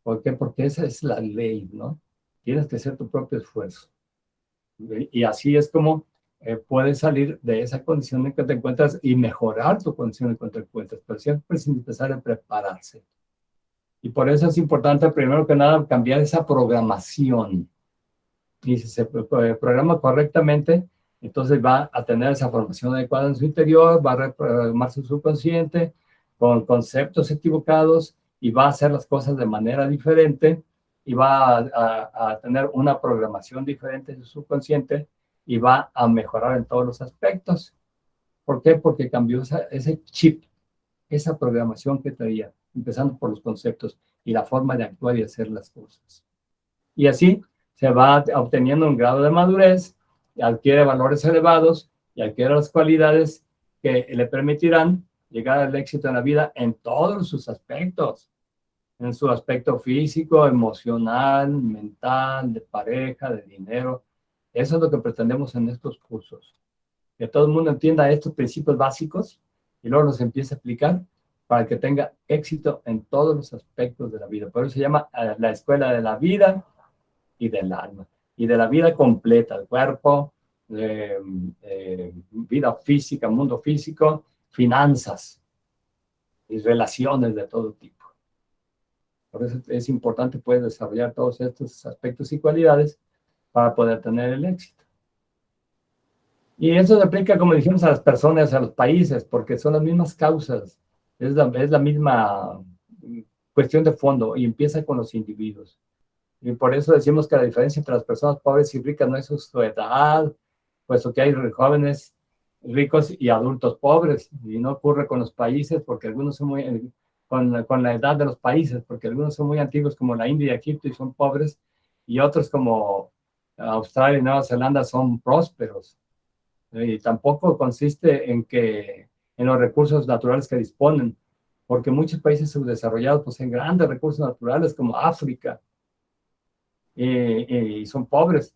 ¿Por qué? Porque esa es la ley, ¿no? Tienes que hacer tu propio esfuerzo. Y así es como puedes salir de esa condición en que te encuentras y mejorar tu condición en que te encuentras, pero siempre es necesario prepararse. Y por eso es importante, primero que nada, cambiar esa programación. Y si se programa correctamente, entonces va a tener esa formación adecuada en su interior, va a reprogramar su subconsciente con conceptos equivocados y va a hacer las cosas de manera diferente y va a tener una programación diferente en su subconsciente y va a mejorar en todos los aspectos. ¿Por qué? Porque cambió ese chip, esa programación que traía, empezando por los conceptos y la forma de actuar y hacer las cosas. Y así se va obteniendo un grado de madurez, adquiere valores elevados y adquiere las cualidades que le permitirán llegar al éxito en la vida en todos sus aspectos, en su aspecto físico, emocional, mental, de pareja, de dinero. Eso es lo que pretendemos en estos cursos, que todo el mundo entienda estos principios básicos y luego los empiece a aplicar para que tenga éxito en todos los aspectos de la vida. Por eso se llama la escuela de la vida y del alma, y de la vida completa, el cuerpo, vida física, mundo físico, finanzas y relaciones de todo tipo. Por eso es importante poder desarrollar todos estos aspectos y cualidades para poder tener el éxito. Y eso se aplica, como dijimos, a las personas, a los países, porque son las mismas causas, es la misma cuestión de fondo y empieza con los individuos. Y por eso decimos que la diferencia entre las personas pobres y ricas no es su edad, puesto que hay jóvenes ricos y adultos pobres, y no ocurre con los países, porque algunos son muy, con la edad de los países, porque algunos son muy antiguos como la India y Egipto y son pobres, y otros como Australia y Nueva Zelanda son prósperos. Y tampoco consiste en los recursos naturales que disponen, porque muchos países subdesarrollados poseen grandes recursos naturales como África, y son pobres.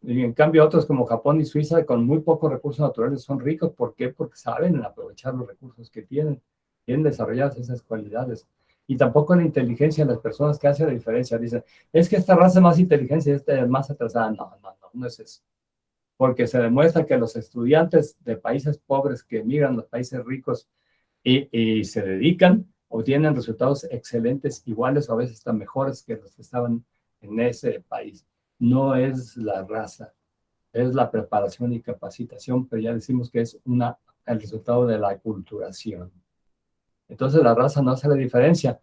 Y en cambio otros como Japón y Suiza con muy pocos recursos naturales son ricos. ¿Por qué? Porque saben aprovechar los recursos que tienen desarrolladas esas cualidades. Y tampoco la inteligencia de las personas que hace la diferencia. Dicen, es que esta raza es más inteligente y esta es más atrasada. No es eso. Porque se demuestra que los estudiantes de países pobres que emigran a los países ricos y se dedican, obtienen resultados excelentes, iguales o a veces hasta mejores que los que estaban en ese país. No es la raza, es la preparación y capacitación, pero ya decimos que es el resultado de la aculturación. Entonces la raza no hace la diferencia,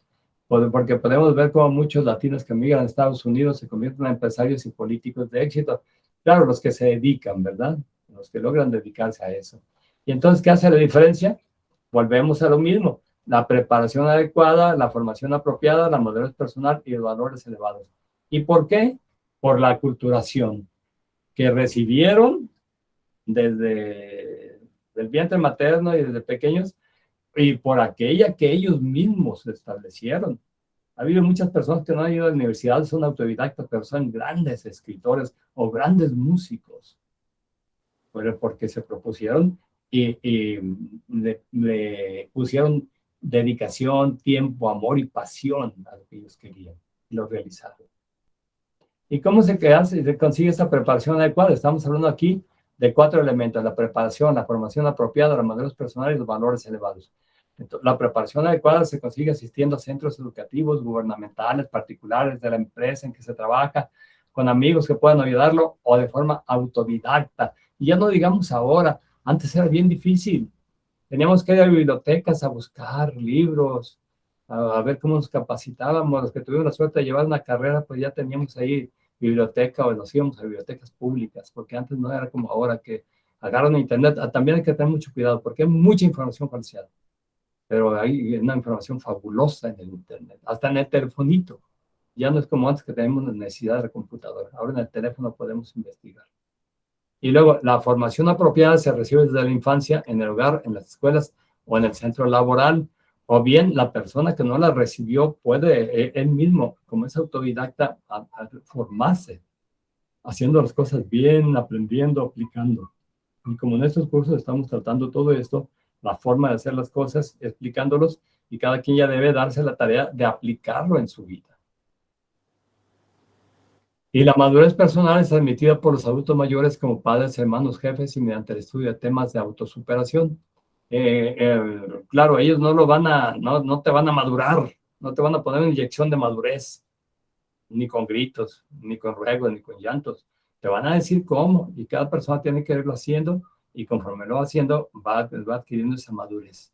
porque podemos ver cómo muchos latinos que emigran a Estados Unidos se convierten en empresarios y políticos de éxito. Claro, los que se dedican, ¿verdad? Los que logran dedicarse a eso. Y entonces, ¿qué hace la diferencia? Volvemos a lo mismo. La preparación adecuada, la formación apropiada, la madurez personal y los valores elevados. ¿Y por qué? Por la aculturación que recibieron desde el vientre materno y desde pequeños y por aquella que ellos mismos establecieron. Ha habido muchas personas que no han ido a la universidad, son autodidactas, pero son grandes escritores o grandes músicos, porque se propusieron y le pusieron dedicación, tiempo, amor y pasión a lo que ellos querían y lo realizaron. ¿Y cómo se consigue esta preparación adecuada? Estamos hablando aquí de 4 elementos: la preparación, la formación apropiada, la madurez personal y los valores elevados. Entonces, la preparación adecuada se consigue asistiendo a centros educativos, gubernamentales, particulares, de la empresa en que se trabaja, con amigos que puedan ayudarlo o de forma autodidacta. Y ya no digamos ahora, antes era bien difícil. Teníamos que ir a bibliotecas a buscar libros, a ver cómo nos capacitábamos. Los que tuvimos la suerte de llevar una carrera, pues ya teníamos ahí biblioteca o nos íbamos a bibliotecas públicas, porque antes no era como ahora que agarran internet. También hay que tener mucho cuidado porque hay mucha información falseada, pero hay una información fabulosa en el internet, hasta en el telefonito. Ya no es como antes que tenemos necesidad de computadora. Ahora en el teléfono podemos investigar. Y luego, la formación apropiada se recibe desde la infancia, en el hogar, en las escuelas o en el centro laboral. O bien, la persona que no la recibió puede él mismo, como es autodidacta, a formarse, haciendo las cosas bien, aprendiendo, aplicando. Y como en estos cursos estamos tratando todo esto, la forma de hacer las cosas, explicándolos, y cada quien ya debe darse la tarea de aplicarlo en su vida. Y la madurez personal es admitida por los adultos mayores como padres, hermanos, jefes y mediante el estudio de temas de autosuperación. Claro, ellos no no te van a madurar, no te van a poner una inyección de madurez, ni con gritos, ni con ruegos, ni con llantos. Te van a decir cómo, y cada persona tiene que irlo haciendo, y conforme lo va haciendo, va adquiriendo esa madurez.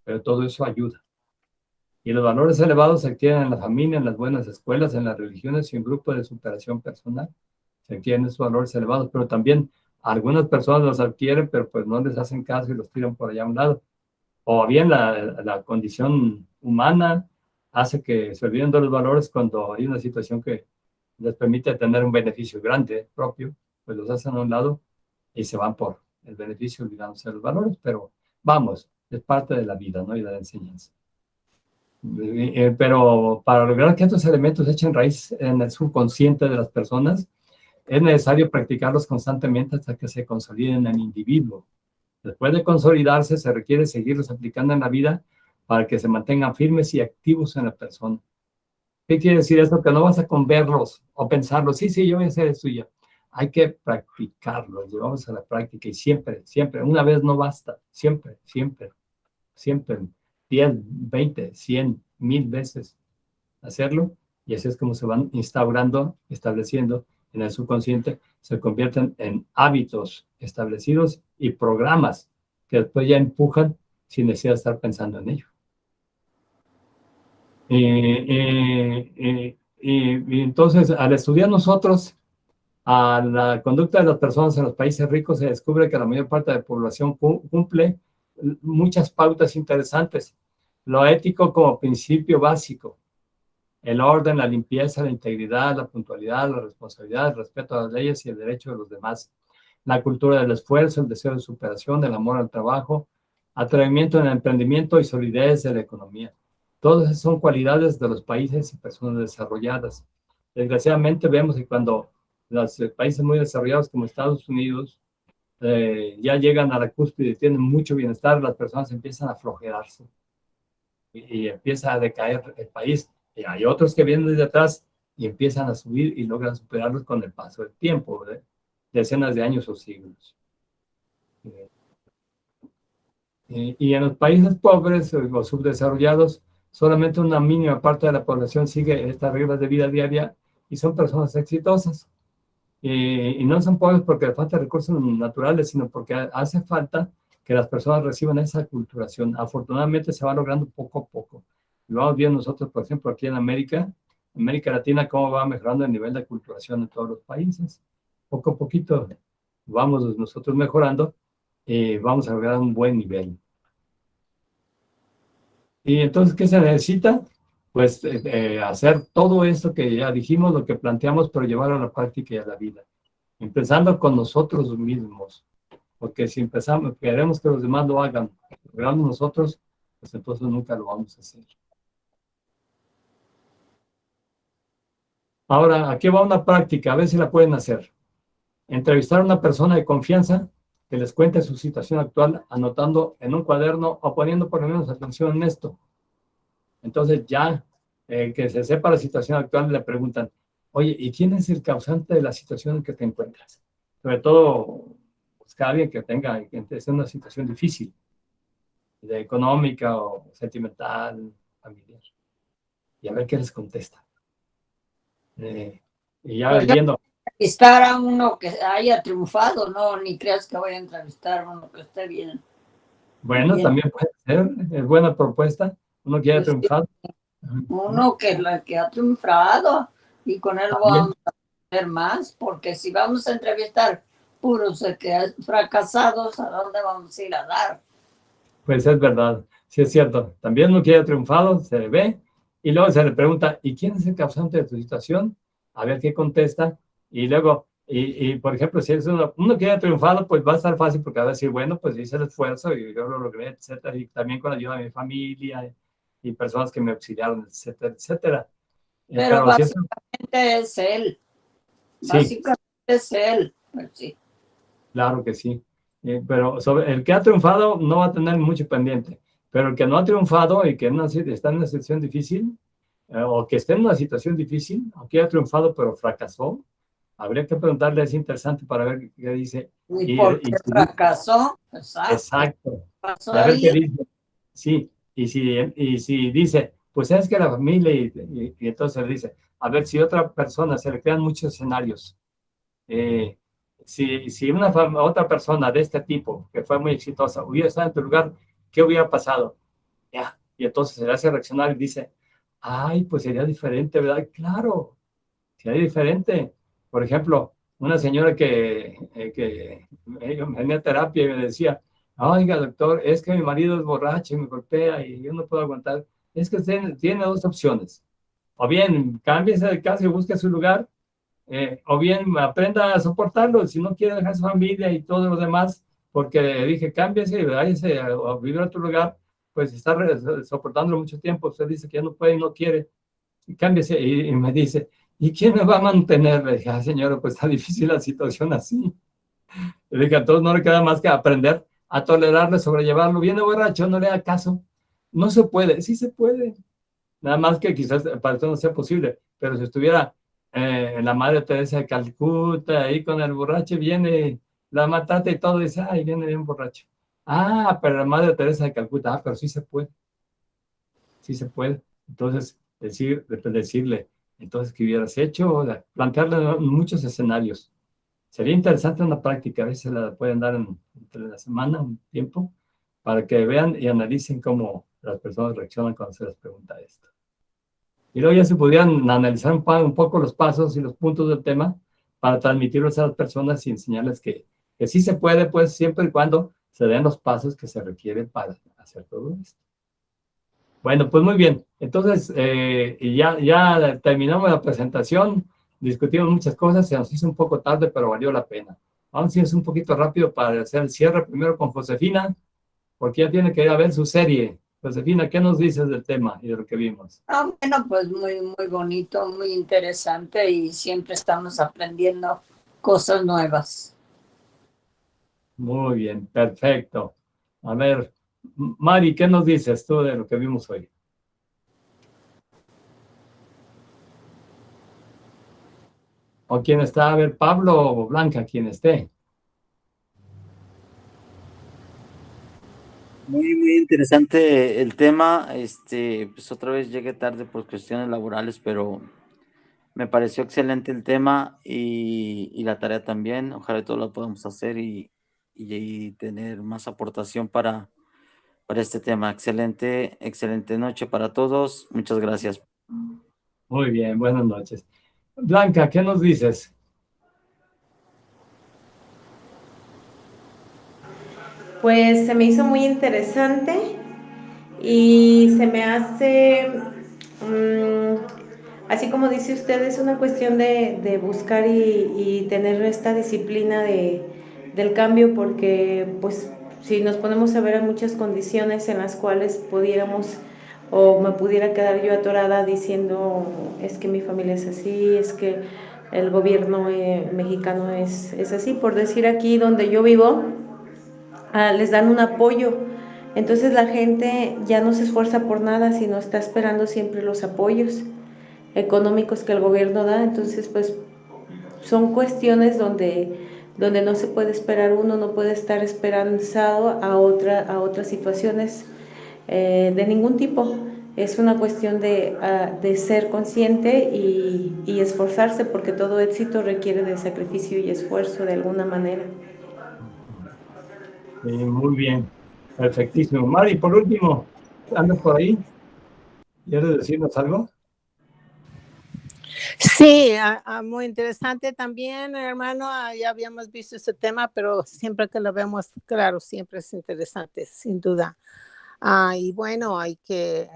Pero todo eso ayuda. Y los valores elevados se adquieren en la familia, en las buenas escuelas, en las religiones y en grupos de superación personal. Se adquieren esos valores elevados, pero también algunas personas los adquieren, pero pues no les hacen caso y los tiran por allá a un lado. O bien la condición humana hace que se olviden de los valores cuando hay una situación que les permite tener un beneficio grande propio, pues los hacen a un lado y se van por el beneficio olvidándose de los valores, pero vamos, es parte de la vida, ¿no? Y de la enseñanza. Pero para lograr que estos elementos echen raíz en el subconsciente de las personas, es necesario practicarlos constantemente hasta que se consoliden en el individuo. Después de consolidarse, se requiere seguirlos aplicando en la vida para que se mantengan firmes y activos en la persona. ¿Qué quiere decir esto? Que no basta con verlos o pensarlos, sí, yo voy a hacer esto ya. Hay que practicarlos, llevamos a la práctica y siempre, una vez no basta, siempre, 10, 20, 100, 1000 veces hacerlo, y así es como se van instaurando, estableciendo en el subconsciente, se convierten en hábitos establecidos y programas que después ya empujan sin necesidad de estar pensando en ello. Y entonces, al estudiar nosotros a la conducta de las personas en los países ricos, se descubre que la mayor parte de la población cumple muchas pautas interesantes. Lo ético como principio básico, el orden, la limpieza, la integridad, la puntualidad, la responsabilidad, el respeto a las leyes y el derecho de los demás. La cultura del esfuerzo, el deseo de superación, el amor al trabajo, atrevimiento en el emprendimiento y solidez de la economía. Todas esas son cualidades de los países y personas desarrolladas. Desgraciadamente vemos que cuando los países muy desarrollados como Estados Unidos ya llegan a la cúspide y tienen mucho bienestar, las personas empiezan a flojerarse y empieza a decaer el país. Y hay otros que vienen desde atrás y empiezan a subir y logran superarlos con el paso del tiempo, de decenas de años o siglos. Y en los países pobres o subdesarrollados, solamente una mínima parte de la población sigue estas reglas de vida diaria y son personas exitosas. Y no son pobres porque les falta recursos naturales, sino porque hace falta que las personas reciban esa aculturación. Afortunadamente se va logrando poco a poco. Lo vamos viendo nosotros, por ejemplo, aquí en América Latina, cómo va mejorando el nivel de aculturación en todos los países. Poco a poquito vamos nosotros mejorando y vamos a lograr un buen nivel. Y entonces, ¿qué se necesita? Pues hacer todo esto que ya dijimos, lo que planteamos, pero llevarlo a la práctica y a la vida. Empezando con nosotros mismos. Porque si queremos que los demás lo hagan, lo hagamos nosotros, pues entonces nunca lo vamos a hacer. Ahora, aquí va una práctica, a ver si la pueden hacer. Entrevistar a una persona de confianza que les cuente su situación actual, anotando en un cuaderno o poniendo por lo menos atención en esto. Entonces ya que se sepa la situación actual, le preguntan, oye, ¿y quién es el causante de la situación en que te encuentras? Sobre todo, buscar a alguien que esté en una situación difícil, de económica o sentimental, familiar. Y a ver qué les contesta. Y ya viendo. Entrevistar a uno que haya triunfado, no, ni creas que voy a entrevistar a uno que esté bien. Bueno, bien. También puede ser, es buena propuesta. Uno que haya triunfado. Uno que ha triunfado y con él vamos a ver más, porque si vamos a entrevistar puros fracasados, ¿a dónde vamos a ir a dar? Pues es verdad, sí es cierto. También uno que haya triunfado, se le ve, y luego se le pregunta, ¿y quién es el causante de tu situación? A ver qué contesta, y luego, por ejemplo, si es uno que haya triunfado, pues va a estar fácil porque va a decir, bueno, pues hice el esfuerzo y yo lo logré, etcétera, y también con la ayuda de mi familia y personas que me auxiliaron, etcétera, etcétera. Pero básicamente es él. Sí. Básicamente es él. Pues sí. Claro que sí. Pero sobre el que ha triunfado no va a tener mucho pendiente. Pero el que no ha triunfado y que no está en una situación difícil, o que esté en una situación difícil, aunque haya triunfado pero fracasó, habría que preguntarle, es interesante para ver qué dice. ¿Y por qué fracasó? Exacto. Pasó Y a ver qué ahí. dice. Sí, y si dice, pues es que la familia, y entonces dice, a ver, si otra persona se le crean muchos escenarios, si otra persona de este tipo, que fue muy exitosa, hubiera estado en tu lugar, ¿qué hubiera pasado? Ya, y entonces se le hace reaccionar y dice, ay, pues sería diferente, ¿verdad? Claro, sería diferente. Por ejemplo, una señora que venía a terapia y me decía, oiga, doctor, es que mi marido es borracho y me golpea y yo no puedo aguantar. Es que tiene dos opciones. O bien, cámbiese de casa y busque su lugar, o bien aprenda a soportarlo si no quiere dejar su familia y todo lo demás, porque dije, cámbiese y váyase a vivir a otro lugar, pues está soportándolo mucho tiempo. Usted dice que ya no puede y no quiere, y cámbiese. Y me dice, ¿y quién me va a mantener? Le dije, señora, pues está difícil la situación así. Le dije, a todos no le queda más que aprender a tolerarle, sobrellevarlo. Viene borracho, no le haga caso. No se puede, sí se puede. Nada más que quizás para esto no sea posible, pero si estuviera en la Madre Teresa de Calcuta, ahí con el borracho, viene la matata y todo, dice, ay, viene bien borracho. Ah, pero la Madre Teresa de Calcuta, pero sí se puede, sí se puede. Entonces, decirle, entonces, ¿qué hubieras hecho? O sea, plantearle muchos escenarios. Sería interesante una práctica, a veces la pueden dar entre la semana, un tiempo, para que vean y analicen cómo las personas reaccionan cuando se les pregunta esto. Y luego ya se pudieran analizar un poco los pasos y los puntos del tema para transmitirlos a las personas y enseñarles que sí se puede, pues siempre y cuando se den los pasos que se requieren para hacer todo esto. Bueno, pues muy bien. Entonces, y ya terminamos la presentación, discutimos muchas cosas, se nos hizo un poco tarde, pero valió la pena. Vamos a ir un poquito rápido para hacer el cierre primero con Josefina, porque ya tiene que ir a ver su serie. Josefina, ¿qué nos dices del tema y de lo que vimos? Bueno, pues muy bonito, muy interesante y siempre estamos aprendiendo cosas nuevas. Muy bien, perfecto. A ver, Mari, ¿qué nos dices tú de lo que vimos hoy? ¿O quién está? A ver, Pablo o Blanca, quien esté. Muy interesante el tema. Pues otra vez llegué tarde por cuestiones laborales, pero me pareció excelente el tema y la tarea también. Ojalá todo lo podamos hacer y tener más aportación para este tema. Excelente noche para todos. Muchas gracias. Muy bien, buenas noches. Blanca, ¿qué nos dices? Pues se me hizo muy interesante y se me hace, así como dice usted, es una cuestión de buscar y tener esta disciplina del cambio, porque pues si nos ponemos a ver hay muchas condiciones en las cuales pudiéramos o me pudiera quedar yo atorada diciendo es que mi familia es así, es que el gobierno mexicano es así. Por decir, aquí donde yo vivo, les dan un apoyo, entonces la gente ya no se esfuerza por nada, sino está esperando siempre los apoyos económicos que el gobierno da. Entonces pues son cuestiones donde no se puede esperar, uno no puede estar esperanzado a otras situaciones de ningún tipo. Es una cuestión de ser consciente y esforzarse, porque todo éxito requiere de sacrificio y esfuerzo de alguna manera. Muy bien, perfectísimo. Mari, por último, ¿andas por ahí? ¿Quieres decirnos algo? Sí, muy interesante también, hermano. Ya habíamos visto ese tema, pero siempre que lo vemos, claro, siempre es interesante, sin duda. Y bueno, hay que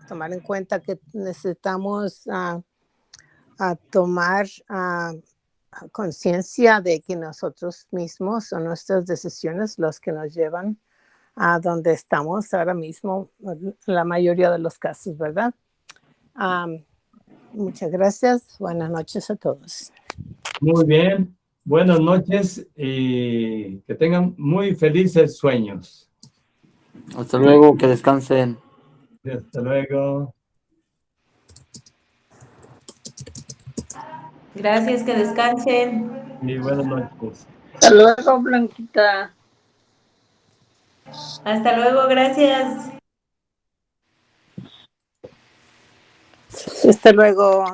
tomar en cuenta que necesitamos tomar conciencia de que nosotros mismos son nuestras decisiones los que nos llevan a donde estamos ahora mismo, en la mayoría de los casos, ¿verdad? Muchas gracias. Buenas noches a todos. Muy bien. Buenas noches y que tengan muy felices sueños. Hasta luego, que descansen. Hasta luego. Gracias, que descansen. Y buenas noches. Hasta luego, Blanquita. Hasta luego, gracias. Hasta luego.